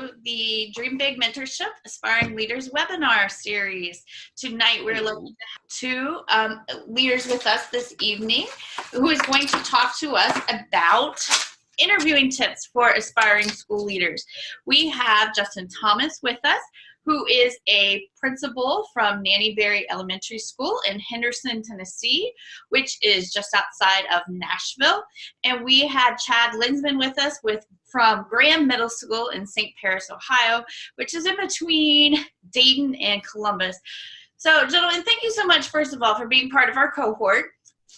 to the Dream Big Mentorship Aspiring Leaders webinar series. Tonight we're looking at two leaders with us this evening who is going to talk to us about interviewing tips for aspiring school leaders. We have Justin Thomas with us, who is a principal from Nanny Berry Elementary School in Henderson, Tennessee, which is just outside of Nashville. And we had Chad Linsman with us from Graham Middle School in St. Paris, Ohio, which is in between Dayton and Columbus. So, gentlemen, thank you so much, first of all, for being part of our cohort.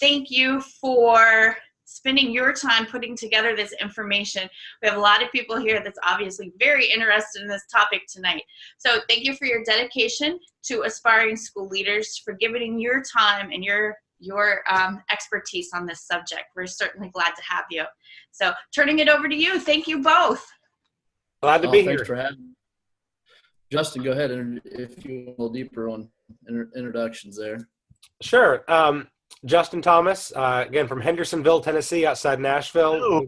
Thank you for spending your time putting together this information. We have a lot of people here that's obviously very interested in this topic tonight. So thank you for your dedication to aspiring school leaders, for giving your time and your expertise on this subject. We're certainly glad to have you. So turning it over to you. Thank you both. Glad to be here. Thanks for having me. Justin, go ahead and if you want a little deeper on introductions there. Sure. Justin Thomas, again from Hendersonville, Tennessee, outside Nashville.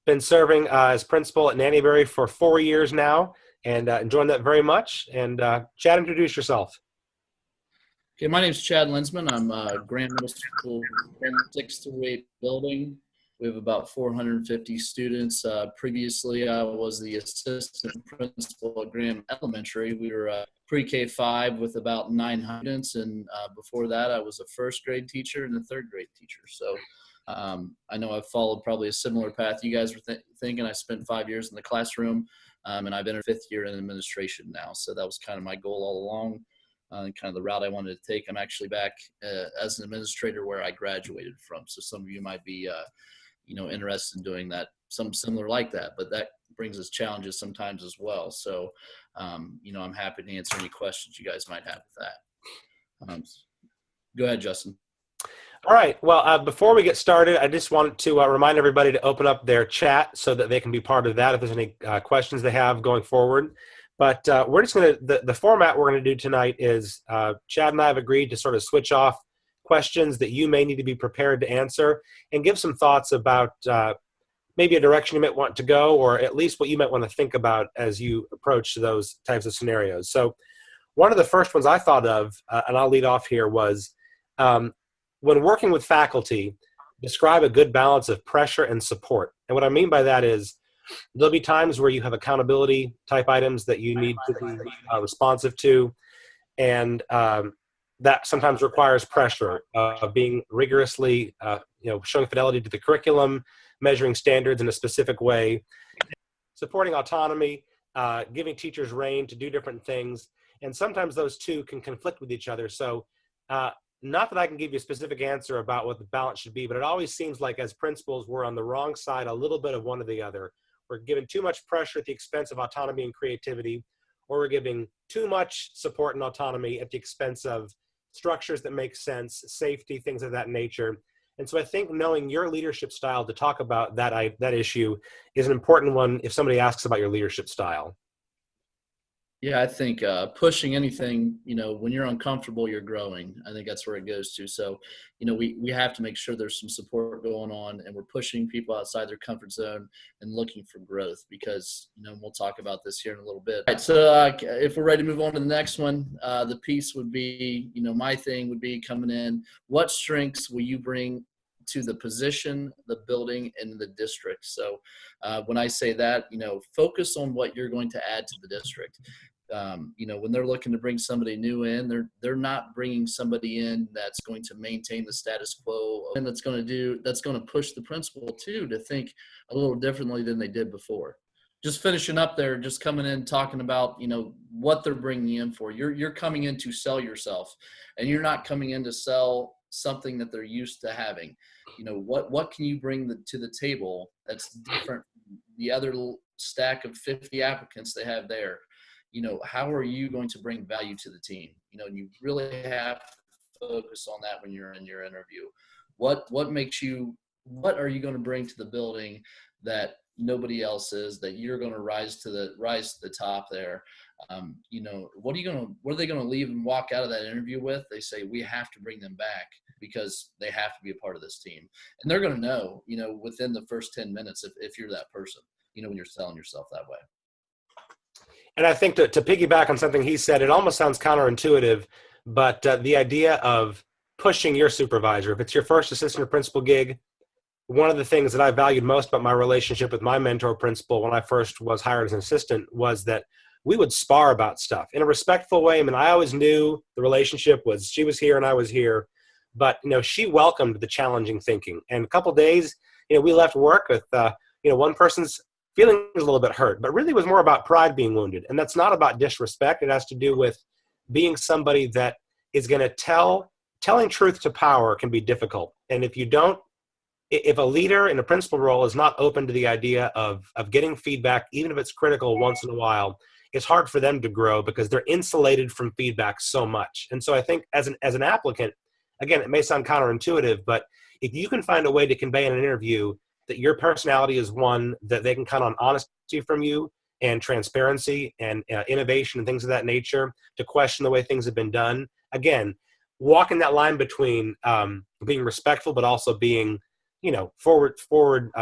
Been serving as principal at Nanny Berry for 4 years now, and enjoying that very much. And Chad, introduce yourself. Okay, my name is Chad Linsman. I'm Graham Middle School 6 through 8 building. We have about 450 students. Previously, I was the assistant principal at Graham Elementary. We were pre-K-5 with about 900 students, and before that, I was a first grade teacher and a third grade teacher. So I know I've followed probably a similar path you guys were thinking. I spent 5 years in the classroom, and I've been in 5th year in administration now. So that was kind of my goal all along, and kind of the route I wanted to take. I'm actually back as an administrator where I graduated from. So some of you might be interested in doing that, something similar like that, but that brings us challenges sometimes as well. So, I'm happy to answer any questions you guys might have with that. Go ahead, Justin. All right. Well, before we get started, I just wanted to remind everybody to open up their chat so that they can be part of that if there's any questions they have going forward. But we're just going to, the format we're going to do tonight is Chad and I have agreed to sort of switch off questions that you may need to be prepared to answer and give some thoughts about maybe a direction you might want to go, or at least what you might want to think about as you approach those types of scenarios. So one of the first ones I thought of, and I'll lead off here, was when working with faculty, describe a good balance of pressure and support. And what I mean by that is there'll be times where you have accountability type items that you need to be responsive to, and that sometimes requires pressure of being rigorously, showing fidelity to the curriculum, measuring standards in a specific way, supporting autonomy, giving teachers rein to do different things. And sometimes those two can conflict with each other. So not that I can give you a specific answer about what the balance should be, but it always seems like as principals, we're on the wrong side, a little bit of one or the other. We're giving too much pressure at the expense of autonomy and creativity, or we're giving too much support and autonomy at the expense of structures that make sense, safety, things of that nature. And so I think knowing your leadership style to talk about that issue is an important one if somebody asks about your leadership style. Yeah, I think pushing anything, when you're uncomfortable, you're growing. I think that's where it goes to. So, we have to make sure there's some support going on, and we're pushing people outside their comfort zone and looking for growth because, we'll talk about this here in a little bit. All right, so if we're ready to move on to the next one, the piece would be, my thing would be coming in. What strengths will you bring to the position, the building, and the district? So when I say that, focus on what you're going to add to the district. When they're looking to bring somebody new in, they're not bringing somebody in that's going to maintain the status quo, and that's going to push the principal too to think a little differently than they did before. Just finishing up there, just coming in talking about what they're bringing you in for. You're coming in to sell yourself, and you're not coming in to sell something that they're used to having. What can you bring to the table that's different from the other stack of 50 applicants they have there? How are you going to bring value to the team? And you really have to focus on that when you're in your interview. What are you going to bring to the building that nobody else is, that you're going to rise to the top there? What are they going to leave and walk out of that interview with? They say, we have to bring them back because they have to be a part of this team. And they're going to know, within the first 10 minutes if you're that person, when you're selling yourself that way. And I think to piggyback on something he said, it almost sounds counterintuitive, but the idea of pushing your supervisor, if it's your first assistant principal gig, one of the things that I valued most about my relationship with my mentor principal when I first was hired as an assistant was that we would spar about stuff in a respectful way. I mean, I always knew the relationship was she was here and I was here, but she welcomed the challenging thinking. And a couple of days, we left work with one person's feeling a little bit hurt, but really was more about pride being wounded. And that's not about disrespect. It has to do with being somebody that is going to telling truth to power can be difficult. And if a leader in a principal role is not open to the idea of getting feedback, even if it's critical once in a while, it's hard for them to grow because they're insulated from feedback so much. And so I think as an applicant, again, it may sound counterintuitive, but if you can find a way to convey in an interview that your personality is one that they can count on honesty from you and transparency and innovation and things of that nature to question the way things have been done, again, walking that line between being respectful but also being forward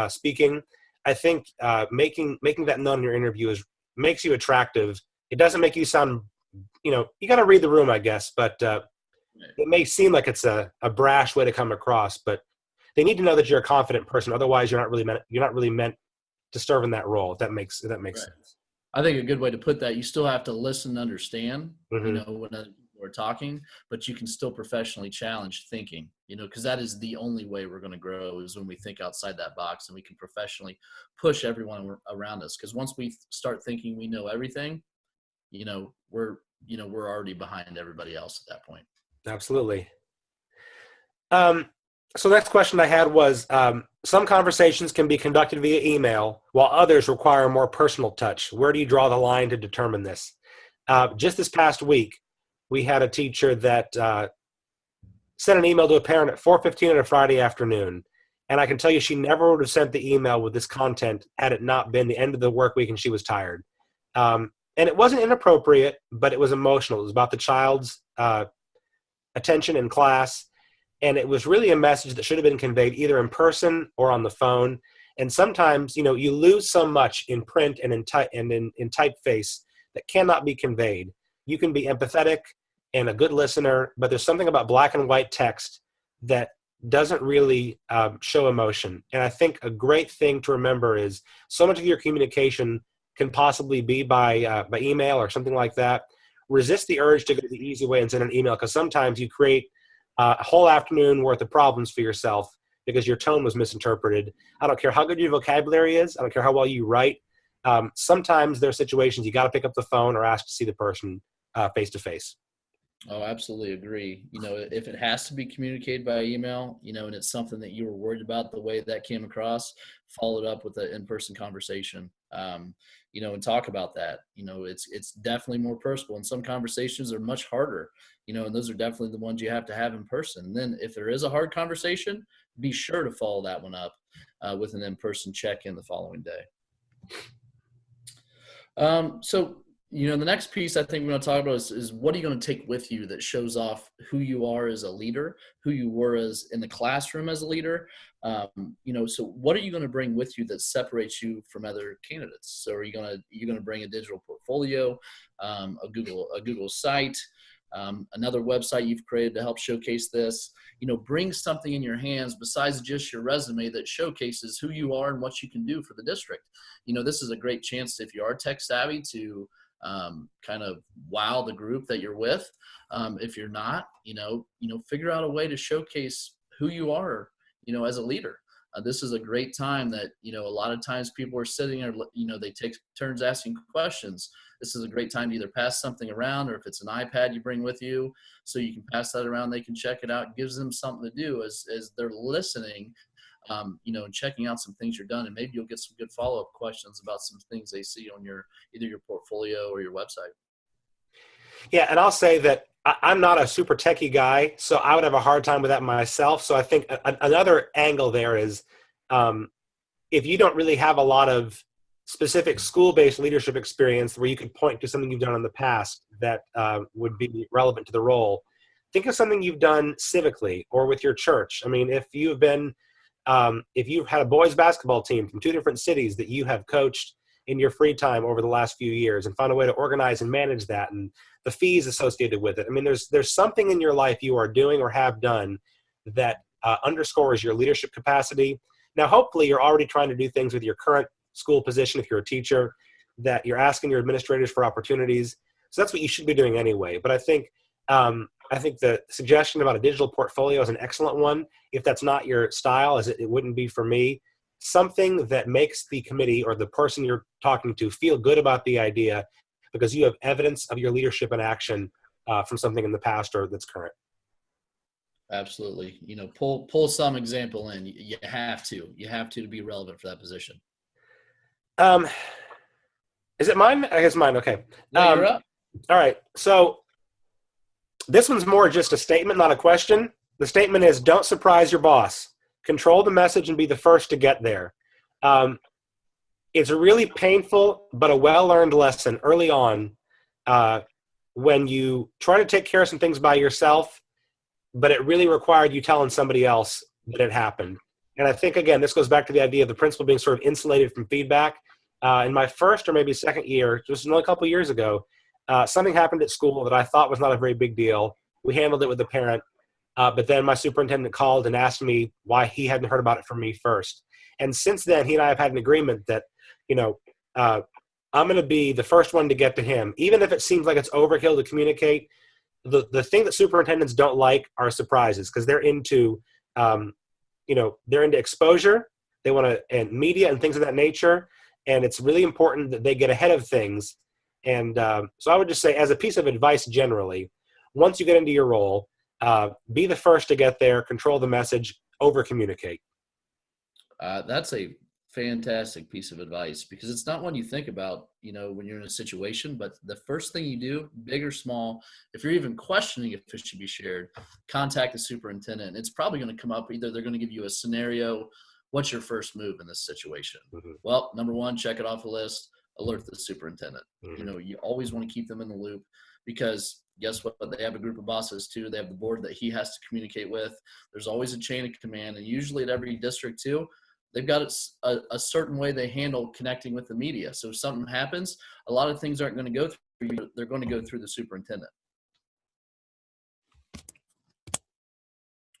speaking, I think making that known in your interview makes you attractive. It doesn't make you sound, you got to read the room, I guess, but it may seem like it's a brash way to come across, but they need to know that you're a confident person. Otherwise, you're not really meant to serve in that role. If that makes sense. I think a good way to put that, you still have to listen and understand, Mm-hmm. when we're talking, but you can still professionally challenge thinking, because that is the only way we're going to grow is when we think outside that box and we can professionally push everyone around us. Because once we start thinking we know everything, we're already behind everybody else at that point. Absolutely. So the next question I had was, some conversations can be conducted via email while others require a more personal touch. Where do you draw the line to determine this? Just this past week, we had a teacher that sent an email to a parent at 4:15 on a Friday afternoon. And I can tell you she never would have sent the email with this content had it not been the end of the work week and she was tired. And it wasn't inappropriate, but it was emotional. It was about the child's attention in class. And it was really a message that should have been conveyed either in person or on the phone. And sometimes, you lose so much in print and in typeface that cannot be conveyed. You can be empathetic and a good listener, but there's something about black and white text that doesn't really show emotion. And I think a great thing to remember is so much of your communication can possibly be by email or something like that. Resist the urge to go the easy way and send an email, because sometimes you create a whole afternoon worth of problems for yourself because your tone was misinterpreted. I don't care how good your vocabulary is. I don't care how well you write. Sometimes there are situations you got to pick up the phone or ask to see the person face to face. Oh, absolutely agree. If it has to be communicated by email, and it's something that you were worried about the way that came across, follow it up with an in-person conversation, and talk about that. It's definitely more personal, and some conversations are much harder, and those are definitely the ones you have to have in person. And then if there is a hard conversation, be sure to follow that one up with an in-person check-in the following day. So the next piece I think we're going to talk about is what are you going to take with you that shows off who you are as a leader, who you were as in the classroom as a leader. So what are you going to bring with you that separates you from other candidates? So are you going to bring a digital portfolio, a Google site, another website you've created to help showcase this? Bring something in your hands besides just your resume that showcases who you are and what you can do for the district. This is a great chance, if you are tech savvy, to kind of wow the group that you're with. If you're not, figure out a way to showcase who you are, as a leader. This is a great time that, a lot of times people are sitting there, they take turns asking questions. This is a great time to either pass something around, or if it's an iPad you bring with you, so you can pass that around, they can check it out. It gives them something to do as they're listening, and checking out some things you're done, and maybe you'll get some good follow-up questions about some things they see on either your portfolio or your website. Yeah, and I'll say that I'm not a super techie guy, so I would have a hard time with that myself. So I think another angle there is if you don't really have a lot of specific school-based leadership experience where you could point to something you've done in the past that would be relevant to the role, think of something you've done civically or with your church. I mean, if you've had a boys basketball team from 2 different cities that you have coached in your free time over the last few years, and found a way to organize and manage that, and the fees associated with it. I mean, there's something in your life you are doing or have done that underscores your leadership capacity. Now, hopefully, you're already trying to do things with your current school position if you're a teacher, that you're asking your administrators for opportunities. So that's what you should be doing anyway. But I think the suggestion about a digital portfolio is an excellent one. If that's not your style, as it wouldn't be for me, something that makes the committee or the person you're talking to feel good about the idea because you have evidence of your leadership in action from something in the past or that's current. Absolutely. Pull some example in. You have to be relevant for that position. Is it mine? I guess mine. Okay. Yeah, you're up. All right. So this one's more just a statement, not a question. The statement is, don't surprise your boss. Control the message and be the first to get there. It's a really painful but a well-learned lesson early on when you try to take care of some things by yourself, but it really required you telling somebody else that it happened. And I think, again, this goes back to the idea of the principal being sort of insulated from feedback. In my first or maybe second year, just another couple of years ago, something happened at school that I thought was not a very big deal. We handled it with the parent, but then my superintendent called and asked me why he hadn't heard about it from me first. And since then, he and I have had an agreement that, I'm going to be the first one to get to him. Even if it seems like it's overkill to communicate, the thing that superintendents don't like are surprises, because they're into, they're into exposure. They want to, and media and things of that nature. And it's really important that they get ahead of things. And so I would just say, as a piece of advice generally, once you get into your role, be the first to get there, control the message, over-communicate. That's a fantastic piece of advice, because it's not one you think about, when you're in a situation, but the first thing you do, big or small, if you're even questioning if it should be shared, contact the superintendent. It's probably going to come up, either they're going to give you a scenario. What's your first move in this situation? Mm-hmm. Well, number one, check it off the list, alert the superintendent. Mm-hmm. You always want to keep them in the loop, because guess what? They have a group of bosses too. They have the board that he has to communicate with. There's always a chain of command. And usually at every district too, they've got a certain way they handle connecting with the media. So if something happens, a lot of things aren't going to go through you. They're going to go through the superintendent.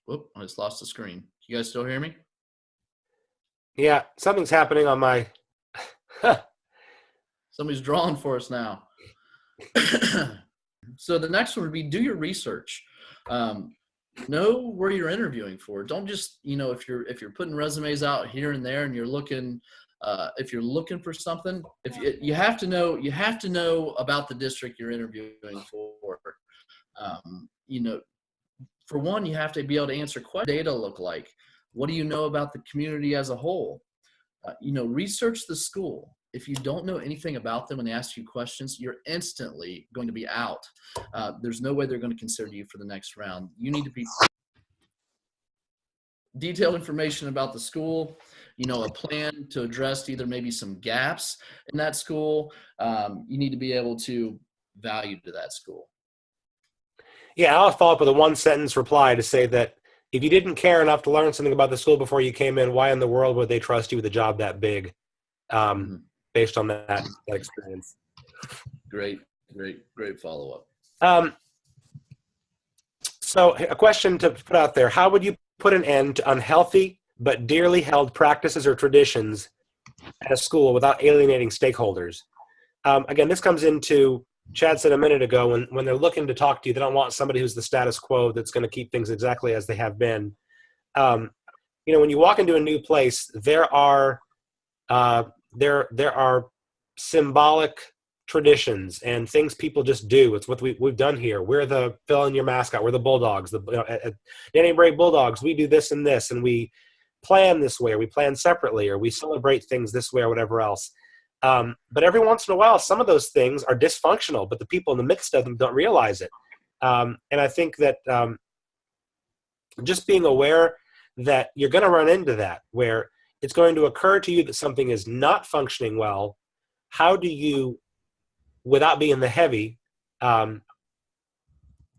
Whoop, I just lost the screen. You guys still hear me? Yeah, something's happening on my... Somebody's drawing for us now. So the next one would be, do your research. Know where you're interviewing for. Don't just, if you're putting resumes out here and there and you're looking, if you're looking for something, you have to know about the district you're interviewing for. For one, you have to be able to answer questions. Data look like? What do you know about the community as a whole? Research the school. If you don't know anything about them when they ask you questions, you're instantly going to be out. There's no way they're going to consider you for the next round. You need to be detailed information about the school, a plan to address either maybe some gaps in that school. You need to be able to value to that school. Yeah, I'll follow up with a one-sentence reply to say that if you didn't care enough to learn something about the school before you came in, why in the world would they trust you with a job that big? Based on that experience. Great follow-up. So a question to put out there: how would you put an end to unhealthy but dearly held practices or traditions at a school without alienating stakeholders? Again, this comes into, Chad said a minute ago, when they're looking to talk to you, they don't want somebody who's the status quo that's going to keep things exactly as they have been. When you walk into a new place, there are symbolic traditions and things people just do. It's what we've done here. We're the fill in your mascot. We're the Bulldogs. At Danny Bray Bulldogs, we do this and this, and we plan this way, or we plan separately, or we celebrate things this way, or whatever else. But every once in a while, some of those things are dysfunctional, but the people in the midst of them don't realize it. And I think that just being aware that you're going to run into that, where it's going to occur to you that something is not functioning well. How do you, without being the heavy,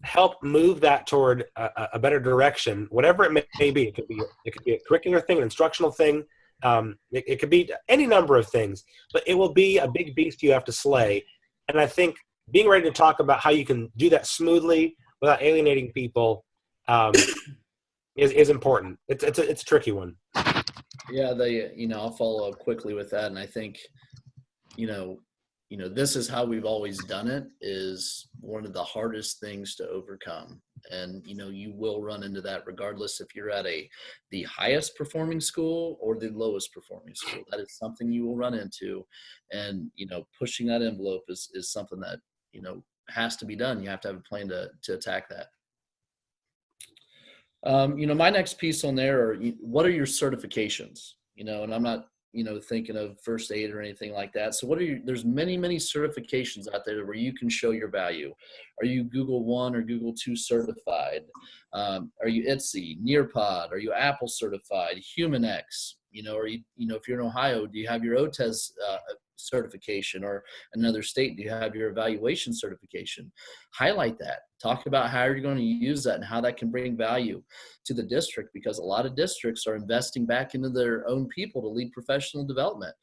help move that toward a better direction, whatever it may be? It could be a curricular thing, an instructional thing, It could be any number of things, but it will be a big beast you have to slay. And I think being ready to talk about how you can do that smoothly without alienating people is important. It's a tricky one. Yeah, I'll follow up quickly with that. And I think, you know, this is how we've always done it, is one of the hardest things to overcome. And, you will run into that regardless if you're at the highest performing school or the lowest performing school. That is something you will run into. And, pushing that envelope is something that, has to be done. You have to have a plan to attack that. My next piece on there are, what are your certifications? And I'm not, thinking of first aid or anything like that. So there's many, many certifications out there where you can show your value. Are you Google One or Google 2 certified? Are you ITSE, Nearpod? Are you Apple certified? HumanX? Or if you're in Ohio, do you have your OTES certification, or another state, do you have your evaluation certification? Highlight that. Talk about how you're going to use that and how that can bring value to the district, because a lot of districts are investing back into their own people to lead professional development.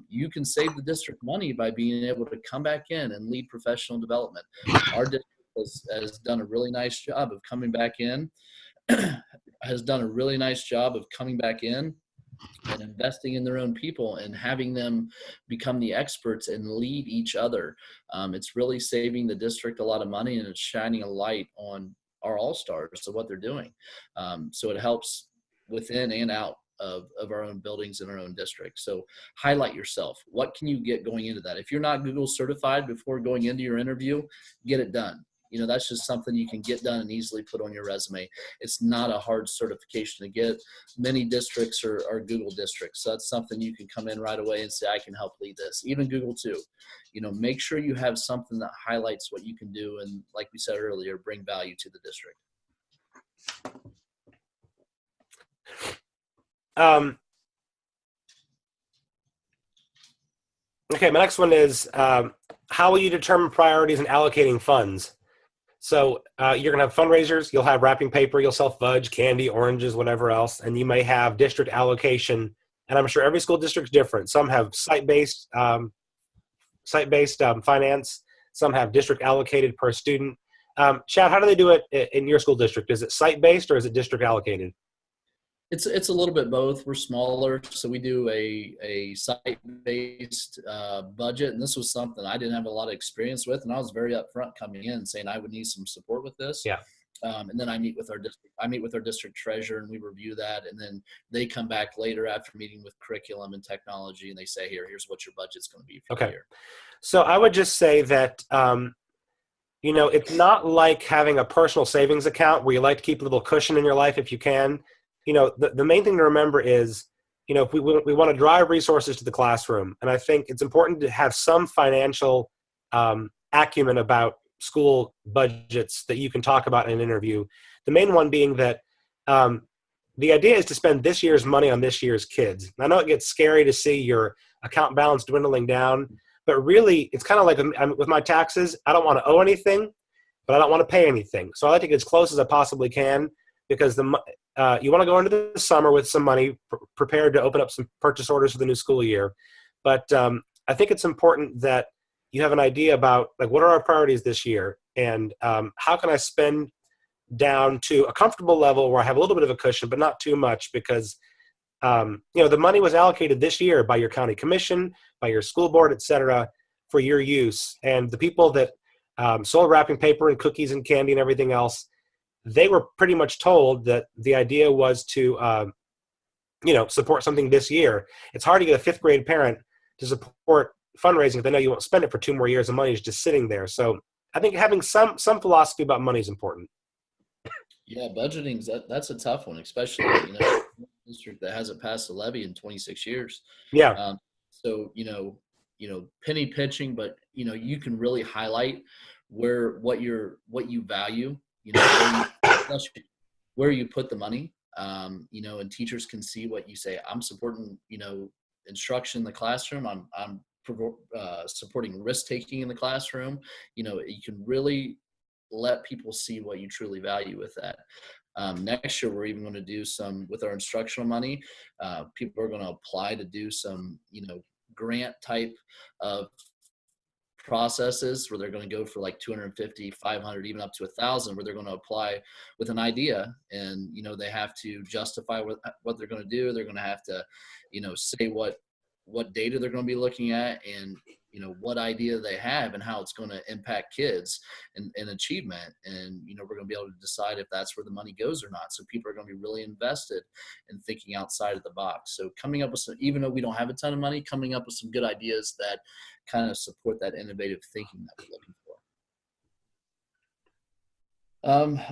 You can save the district money by being able to come back in and lead professional development. Our district has done a really nice job of coming back in, and investing in their own people and having them become the experts and lead each other. It's really saving the district a lot of money, and it's shining a light on our all-stars of what they're doing. So it helps within and out of our own buildings in our own district. So highlight yourself. What can you get going into that? If you're not Google certified before going into your interview, get it done. That's just something you can get done and easily put on your resume. It's not a hard certification to get. Many districts are Google districts. So that's something you can come in right away and say, I can help lead this. Even Google too. Make sure you have something that highlights what you can do. And like we said earlier, bring value to the district. Okay, my next one is, how will you determine priorities and allocating funds? So you're going to have fundraisers, you'll have wrapping paper, you'll sell fudge, candy, oranges, whatever else, and you may have district allocation. And I'm sure every school district's different. Some have site-based finance. Some have district allocated per student. Chad, how do they do it in your school district? Is it site-based or is it district allocated? It's a little bit both. We're smaller, so we do a site-based budget, and this was something I didn't have a lot of experience with, and I was very upfront coming in saying I would need some support with this. Yeah. And then I meet with our district treasurer, and we review that, and then they come back later after meeting with curriculum and technology, and they say, here's what your budget's going to be for the year. So I would just say that it's not like having a personal savings account where you like to keep a little cushion in your life if you can. The main thing to remember is, if we want to drive resources to the classroom, and I think it's important to have some financial acumen about school budgets that you can talk about in an interview. The main one being that the idea is to spend this year's money on this year's kids. I know it gets scary to see your account balance dwindling down, but really it's kind of like with my taxes. I don't want to owe anything, but I don't want to pay anything. So I like to get as close as I possibly can, because you want to go into the summer with some money prepared to open up some purchase orders for the new school year. But I think it's important that you have an idea about, like, what are our priorities this year, and how can I spend down to a comfortable level where I have a little bit of a cushion, but not too much, because the money was allocated this year by your county commission, by your school board, et cetera, for your use. And the people that sold wrapping paper and cookies and candy and everything else, they were pretty much told that the idea was to, support something this year. It's hard to get a fifth grade parent to support fundraising if they know you won't spend it for 2 more years and money is just sitting there. So I think having some philosophy about money is important. Yeah, budgeting, that's a tough one, especially a district that hasn't passed a levy in 26 years. Yeah. So penny pinching, but you can really highlight what you value. Where you put the money, and teachers can see what you say. I'm supporting, instruction in the classroom. I'm supporting risk-taking in the classroom. You can really let people see what you truly value with that. Next year, we're even going to do some with our instructional money. People are going to apply to do some, grant type of processes where they're going to go for like 250, 500, even up to 1,000, where they're going to apply with an idea, and they have to justify what they're going to do. They're going to have to say what data they're going to be looking at, and what idea they have and how it's going to impact kids and achievement. And we're going to be able to decide if that's where the money goes or not. So people are going to be really invested in thinking outside of the box. So coming up with some, even though we don't have a ton of money, coming up with some good ideas that kind of support that innovative thinking that we're looking for.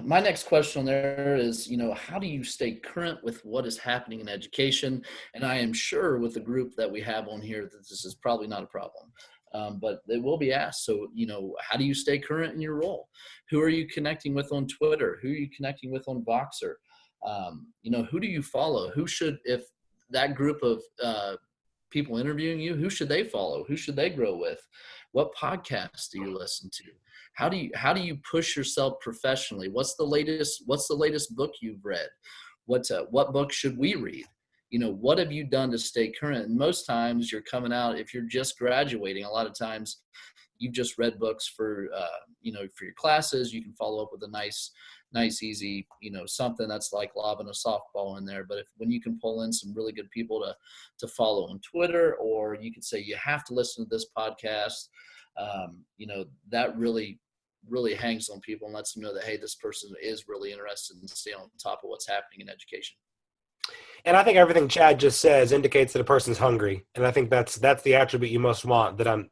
My next question on there is, how do you stay current with what is happening in education? And I am sure with the group that we have on here that this is probably not a problem, but they will be asked. So, how do you stay current in your role? Who are you connecting with on Twitter? Who are you connecting with on Voxer? Who do you follow? Who should, if that group of people interviewing you, who should they follow? Who should they grow with? What podcasts do you listen to? How do you push yourself professionally? What's the latest book you've read? What book should we read? What have you done to stay current? And most times you're coming out, if you're just graduating, a lot of times you've just read books for your classes. You can follow up with a nice, easy, something that's like lobbing a softball in there. But when you can pull in some really good people to follow on Twitter, or you could say you have to listen to this podcast, that really hangs on people and lets them know that, hey, this person is really interested in staying on top of what's happening in education. And I think everything Chad just says indicates that a person's hungry. And I think that's the attribute you most want, that I'm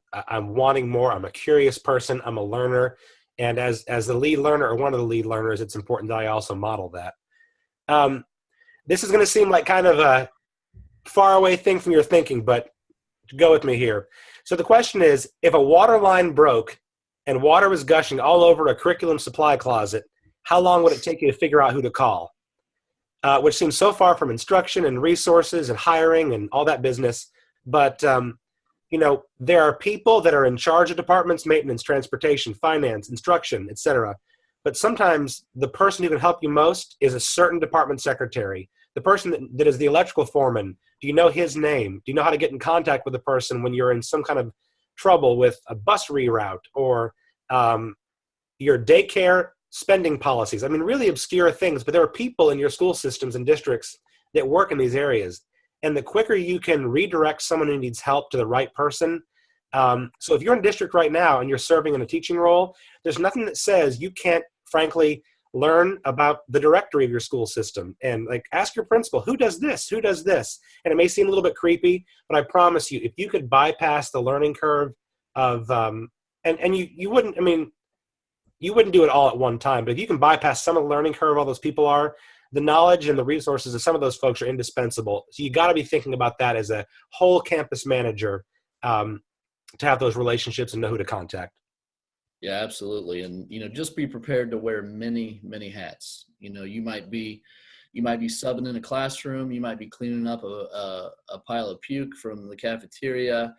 wanting more. I'm a curious person. I'm a learner. And as the lead learner, or one of the lead learners, it's important that I also model that. This is going to seem like kind of a faraway thing from your thinking, but go with me here. So the question is, if a water line broke and water was gushing all over a curriculum supply closet, how long would it take you to figure out who to call? Which seems so far from instruction and resources and hiring and all that business. But, there are people that are in charge of departments: maintenance, transportation, finance, instruction, etc. But sometimes the person who can help you most is a certain department secretary. The person that is the electrical foreman, do you know his name? Do you know how to get in contact with the person when you're in some kind of trouble with a bus reroute or your daycare spending policies? I mean, really obscure things, but there are people in your school systems and districts that work in these areas. And the quicker you can redirect someone who needs help to the right person. So if you're in a district right now and you're serving in a teaching role, there's nothing that says you can't, frankly, learn about the directory of your school system and ask your principal, who does this? Who does this? And it may seem a little bit creepy, but I promise you, if you could bypass the learning curve of, and you wouldn't, you wouldn't do it all at one time, but if you can bypass some of the learning curve all those people are, the knowledge and the resources of some of those folks are indispensable. So you got to be thinking about that as a whole campus manager, to have those relationships and know who to contact. Yeah, absolutely. And, just be prepared to wear many, many hats. You might be subbing in a classroom. You might be cleaning up a pile of puke from the cafeteria.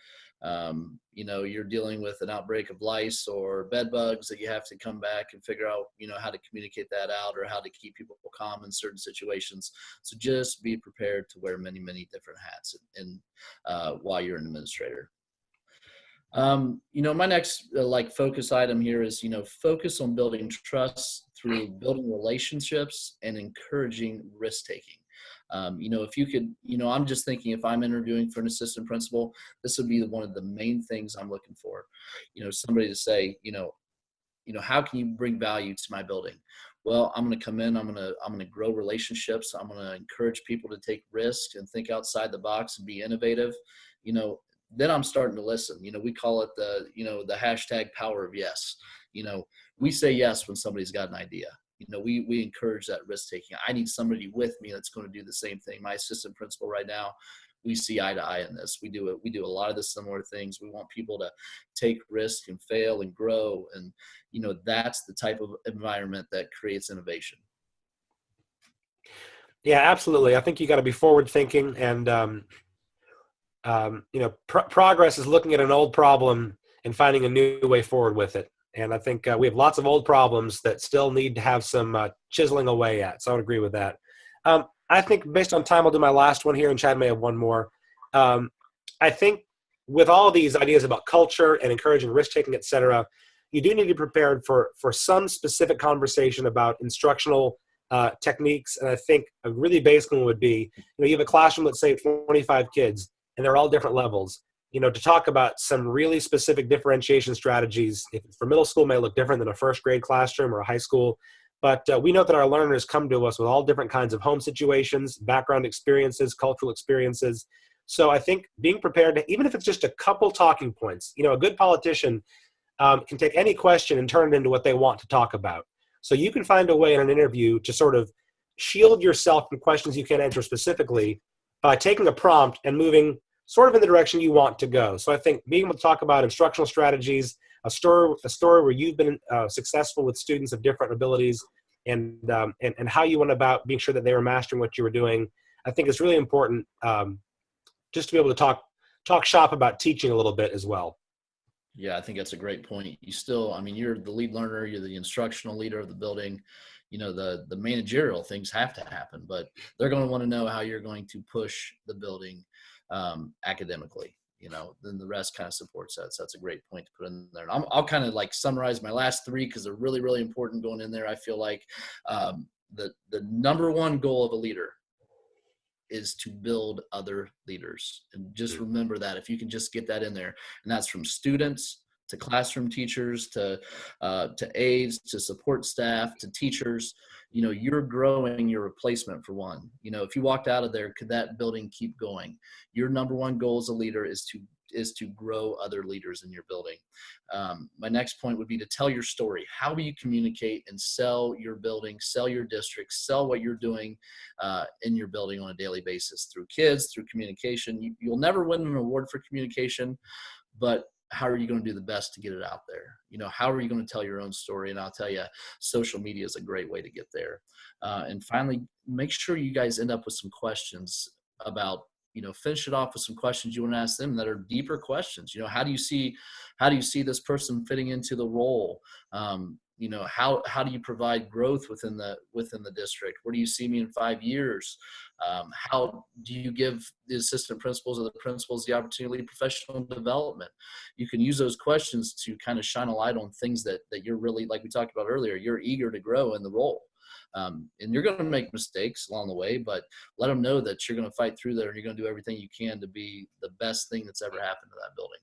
You're dealing with an outbreak of lice or bed bugs that you have to come back and figure out, how to communicate that out or how to keep people calm in certain situations. So just be prepared to wear many, many different hats while you're an administrator. My next focus item here is, focus on building trust through building relationships and encouraging risk-taking. If you could, I'm just thinking if I'm interviewing for an assistant principal, this would be one of the main things I'm looking for. Somebody to say, how can you bring value to my building? Well, I'm going to come in, I'm going to grow relationships. I'm going to encourage people to take risks and think outside the box and be innovative. Then I'm starting to listen. We call it the hashtag power of yes. We say yes when somebody's got an idea. We encourage that risk taking. I need somebody with me that's going to do the same thing. My assistant principal right now, we see eye to eye in this. We do a lot of the similar things. We want people to take risk and fail and grow. And, that's the type of environment that creates innovation. Yeah, absolutely. I think you got to be forward thinking, and, progress is looking at an old problem and finding a new way forward with it. And I think we have lots of old problems that still need to have some chiseling away at. So I would agree with that. I think based on time, I'll do my last one here, and Chad may have one more. I think with all these ideas about culture and encouraging risk-taking, et cetera, you do need to be prepared for some specific conversation about instructional techniques. And I think a really basic one would be, you have a classroom, let's say 25 kids, and they're all different levels. To talk about some really specific differentiation strategies. If for middle school, may look different than a first grade classroom or a high school. But we know that our learners come to us with all different kinds of home situations, background experiences, cultural experiences. So I think being prepared to, even if it's just a couple talking points, a good politician can take any question and turn it into what they want to talk about. So you can find a way in an interview to sort of shield yourself from questions you can't answer specifically by taking a prompt and moving sort of in the direction you want to go. So I think being able to talk about instructional strategies, a story where you've been successful with students of different abilities, and how you went about being sure that they were mastering what you were doing, I think is really important, just to be able to talk shop about teaching a little bit as well. Yeah, I think that's a great point. You still, you're the lead learner, you're the instructional leader of the building. The managerial things have to happen, but they're going to want to know how you're going to push the building academically. Then the rest kind of supports that. So that's a great point to put in there. And I'll kind of summarize my last three because they're really, really important going in there. I feel like the number one goal of a leader is to build other leaders. And just remember that, if you can just get that in there, and that's from students to classroom teachers to aides to support staff to teachers. You're growing your replacement for one. If you walked out of there, could that building keep going? Your number one goal as a leader is to grow other leaders in your building. My next point would be to tell your story. How do you communicate and sell your building, sell your district, sell what you're doing in your building on a daily basis through kids, through communication? You'll never win an award for communication, but how are you going to do the best to get it out there? How are you going to tell your own story? And I'll tell you, social media is a great way to get there. And finally, make sure you guys end up with some questions about, finish it off with some questions you want to ask them that are deeper questions. How do you see this person fitting into the role? How do you provide growth within the district? Where do you see me in 5 years? How do you give the assistant principals or the principals the opportunity to professional development? You can use those questions to kind of shine a light on things that you're really, like we talked about earlier, you're eager to grow in the role. And you're going to make mistakes along the way, but let them know that you're going to fight through there and you're going to do everything you can to be the best thing that's ever happened to that building.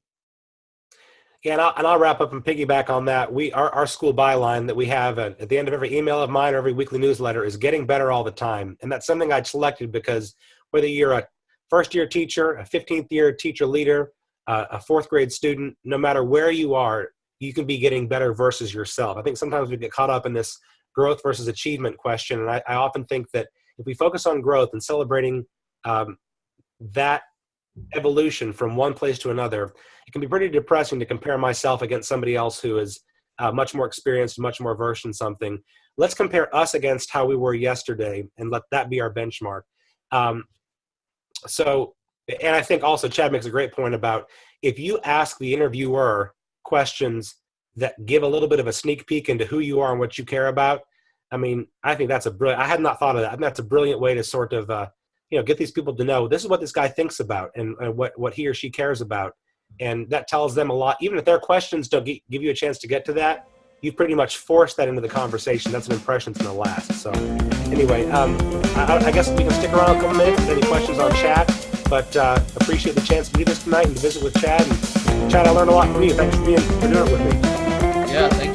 Yeah, and I'll wrap up and piggyback on that. Our school byline that we have at the end of every email of mine or every weekly newsletter is getting better all the time. And that's something I selected because whether you're a first-year teacher, a 15th-year teacher leader, a fourth grade student, no matter where you are, you can be getting better versus yourself. I think sometimes we get caught up in this growth versus achievement question. And I often think that if we focus on growth and celebrating that evolution from one place to another, it can be pretty depressing to compare myself against somebody else who is much more experienced, much more versed in something. Let's compare us against how we were yesterday and let that be our benchmark. And I think also Chad makes a great point about if you ask the interviewer questions that give a little bit of a sneak peek into who you are and what you care about. I think that's I had not thought of that. I think that's a brilliant way to sort of, get these people to know this is what this guy thinks about and what he or she cares about. And that tells them a lot. Even if their questions don't give you a chance to get to that, you've pretty much forced that into the conversation. That's an impression that's going to last. So anyway, I guess we can stick around a couple minutes if any questions on chat, but appreciate the chance to do this tonight and to visit with Chad. And Chad, I learned a lot from you. Thanks for doing it with me. Yeah, thank